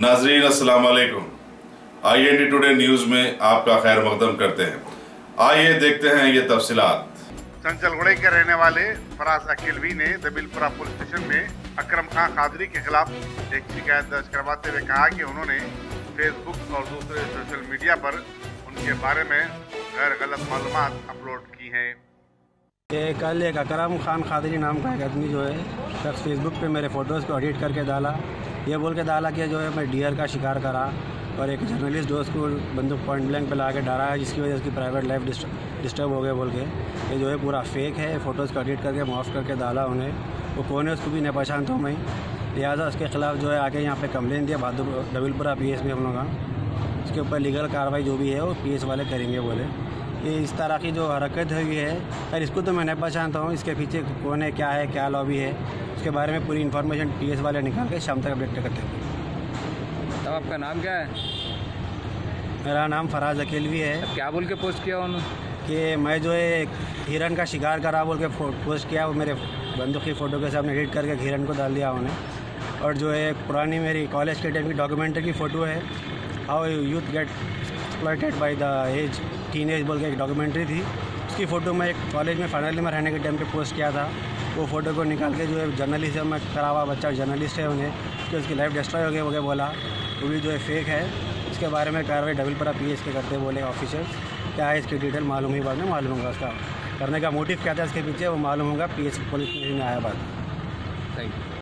नाजरीन अस्सलाम वालेकुम। IND टुडे न्यूज में आपका खैर मकदम करते हैं। आइए देखते हैं ये तफसीलात। चंचलगुड़े के रहने वाले फराज अकेलवी ने दबिलपुरा पुलिस स्टेशन में अकरम खान कादरी के खिलाफ एक शिकायत दर्ज करवाते हुए कहा कि उन्होंने फेसबुक और दूसरे सोशल मीडिया पर उनके बारे में गैर गलत मालूमात अपलोड की हैं। कल एक अकरम खान कादरी नाम का एक आदमी जो है शख्स फेसबुक पे मेरे फ़ोटोज़ को एडिट करके डाला, ये बोल के डाला कि जो है मैं डियर का शिकार करा और एक जर्नलिस्ट दोस्त को बंदूक पॉइंट ब्लैंक पे ला के डरा है, जिसकी वजह से उसकी प्राइवेट लाइफ डिस्टर्ब हो गए बोल के। ये जो है पूरा फेक है, फ़ोटोज़ को एडिट करके माफ़ करके डाला उन्हें। वो कौन है उसको भी नहीं पहचानता हूँ मैं, लिहाजा उसके ख़िलाफ़ जो है आके यहाँ पे कंप्लेन दिया दबिलपुरा PS में हम लोग। उसके ऊपर लीगल कार्रवाई जो भी है वो PS वाले करेंगे बोले। ये इस तरह की जो हरकत हुई है, खैर इसको तो मैं नहीं पहचानता हूँ, इसके पीछे कौन है, क्या लॉबी है, उसके बारे में पूरी इन्फॉर्मेशन PS वाले निकाल के शाम तक अपडेट करते हैं। तब आपका नाम क्या है? मेरा नाम फराज अकेलवी है। क्या बोल के पोस्ट किया उन्होंने? कि मैं जो है हिरन का शिकार करा बोल के पोस्ट किया, वो मेरे बंदूक की फ़ोटो के सामने एडिट करके हिरन को डाल दिया उन्हें। और जो है पुरानी मेरी कॉलेज के टाइम की डॉक्यूमेंट्री की फ़ोटो है, how youth get exploited by the age teenage बोल के एक डॉक्यूमेंट्री थी, उसकी फ़ोटो मैं एक कॉलेज में फाइनल में रहने के टाइम पे पोस्ट किया था। वो फ़ोटो को निकाल के जो है जर्नलिस्ट में करा हुआ बच्चा जर्नलिस्ट है उन्हें कि उसकी लाइफ डिस्ट्रॉय हो गई वो बोला, वो भी जो है फेक है। इसके बारे में कार्रवाई दबिलपुरा PS के करते बोले ऑफिसर्स। क्या है इसकी डिटेल मालूम ही बाद में मालूम होगा, उसका करने का मोटिव क्या था इसके पीछे वो मालूम होगा। PS पुलिस में आया बात। Thank you.